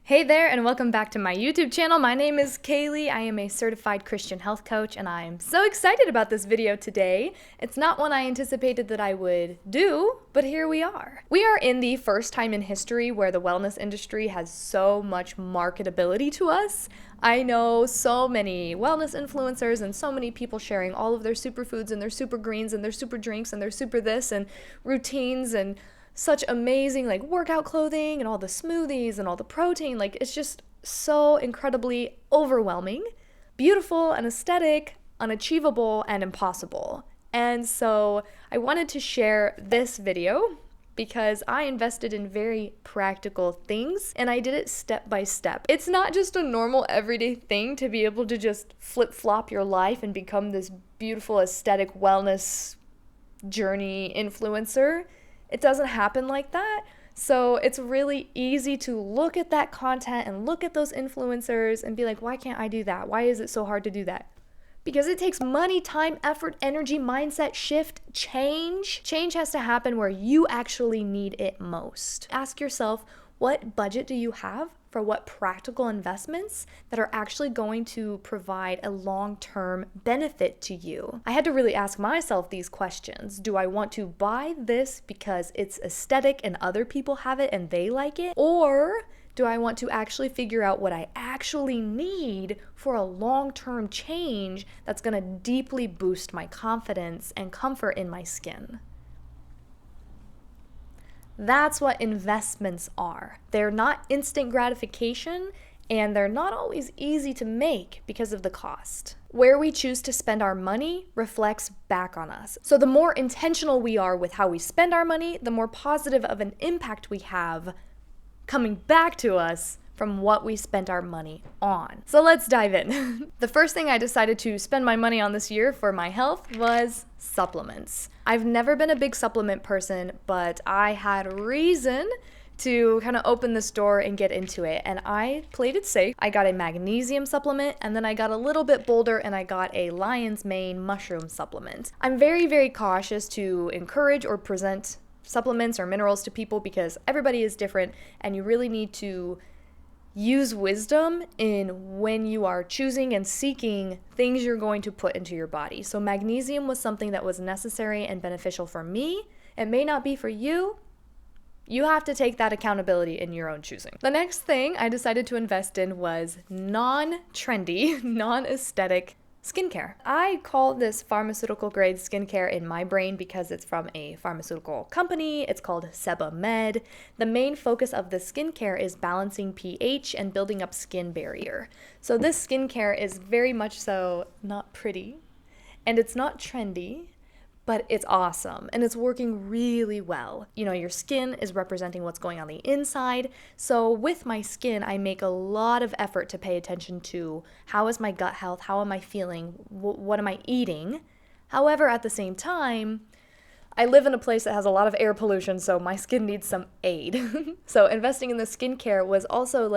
Hey there, and welcome back to my YouTube channel. My name is Kayleigh. I am a certified Christian health coach, and I'm so excited about this video today. It's not one I anticipated that I would do, but here we are. We are in the first time in history where the wellness industry has so much marketability to us. I know so many wellness influencers and so many people sharing all of their superfoods and their super greens and their super drinks and their super this and routines and such amazing workout clothing and all the smoothies and all the protein. It's just so incredibly overwhelming, beautiful and aesthetic, unachievable and impossible. And so I wanted to share this video because I invested in very practical things and I did it step by step. It's not just a normal everyday thing to be able to just flip-flop your life and become this beautiful aesthetic wellness journey influencer. It doesn't happen like that. So it's really easy to look at that content and look at those influencers and be like, why can't I do that? Why is it so hard to do that? Because it takes money, time, effort, energy, mindset shift, change. Change has to happen where you actually need it most. Ask yourself, what budget do you have for what practical investments that are actually going to provide a long-term benefit to you? I had to really ask myself these questions. Do I want to buy this because it's aesthetic and other people have it and they like it? Or do I want to actually figure out what I actually need for a long-term change that's going to deeply boost my confidence and comfort in my skin? That's what investments are. They're not instant gratification, and they're not always easy to make because of the cost. Where we choose to spend our money reflects back on us. So the more intentional we are with how we spend our money, the more positive of an impact we have coming back to us from what we spent our money on. So let's dive in. The first thing I decided to spend my money on this year for my health was supplements. I've never been a big supplement person, but I had reason to kind of open this door and get into it, and I played it safe. I got a magnesium supplement, and then I got a little bit bolder and I got a lion's mane mushroom supplement. I'm very, very cautious to encourage or present supplements or minerals to people because everybody is different, and you really need to use wisdom in when you are choosing and seeking things you're going to put into your body. So magnesium was something that was necessary and beneficial for me. It may not be for you. You have to take that accountability in your own choosing. The next thing I decided to invest in was non-trendy, non-aesthetic skincare. I call this pharmaceutical grade skincare in my brain because it's from a pharmaceutical company. It's called Sebamed. The main focus of the skincare is balancing pH and building up skin barrier. So this skincare is very much so not pretty and it's not trendy, but it's awesome and it's working really well. You know, your skin is representing what's going on the inside. So with my skin, I make a lot of effort to pay attention to how is my gut health, how am I feeling, what am I eating. However, at the same time, I live in a place that has a lot of air pollution, so my skin needs some aid. So investing in the skincare was also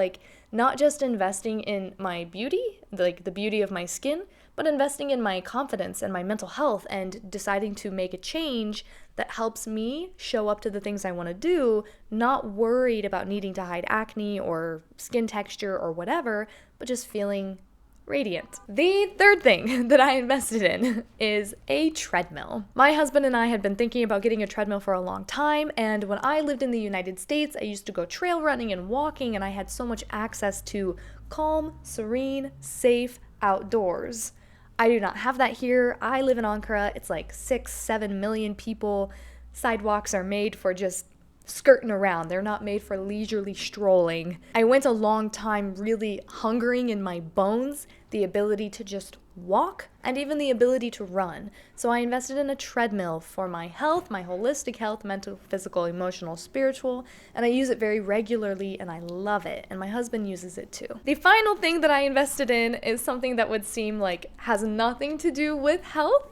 not just investing in my beauty, the beauty of my skin, but investing in my confidence and my mental health and deciding to make a change that helps me show up to the things I want to do, not worried about needing to hide acne or skin texture or whatever, but just feeling radiant. The third thing that I invested in is a treadmill. My husband and I had been thinking about getting a treadmill for a long time, and when I lived in the United States, I used to go trail running and walking, and I had so much access to calm, serene, safe outdoors. I do not have that here. I live in Ankara. It's 6-7 million people. Sidewalks are made for just skirting around. They're not made for leisurely strolling. I went a long time really hungering in my bones the ability to just walk and even the ability to run. So I invested in a treadmill for my health, my holistic health, mental, physical, emotional, spiritual, and I use it very regularly and I love it. And my husband uses it too. The final thing that I invested in is something that would seem like has nothing to do with health,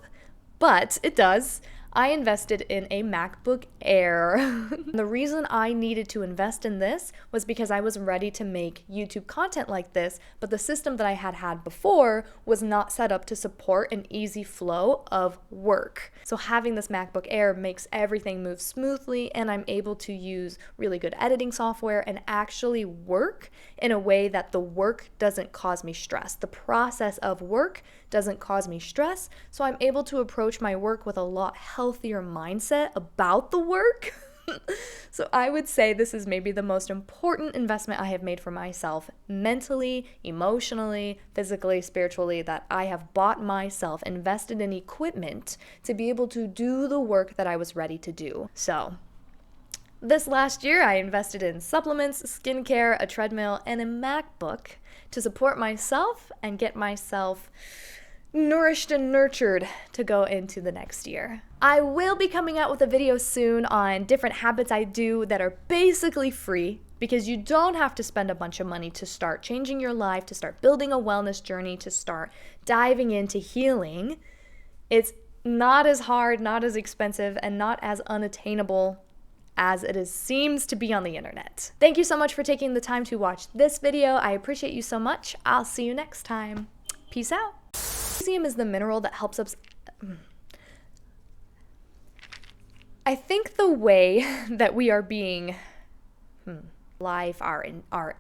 but it does. I invested in a MacBook Air. The reason I needed to invest in this was because I was ready to make YouTube content like this, but the system that I had before was not set up to support an easy flow of work. So having this MacBook Air makes everything move smoothly, and I'm able to use really good editing software and actually work in a way that the work doesn't cause me stress. The process of work doesn't cause me stress, so I'm able to approach my work with a lot healthier mindset about the work. So I would say this is maybe the most important investment I have made for myself mentally, emotionally, physically, spiritually, that I have bought myself, invested in equipment to be able to do the work that I was ready to do. So this last year, I invested in supplements, skincare, a treadmill, and a MacBook to support myself and get myself nourished and nurtured to go into the next year. I will be coming out with a video soon on different habits I do that are basically free, because you don't have to spend a bunch of money to start changing your life, to start building a wellness journey, to start diving into healing. It's not as hard, not as expensive, and not as unattainable as it seems to be on the internet. Thank you so much for taking the time to watch this video. I appreciate you so much. I'll see you next time. Peace out. Magnesium is the mineral that helps us. I think the way that we are being life, our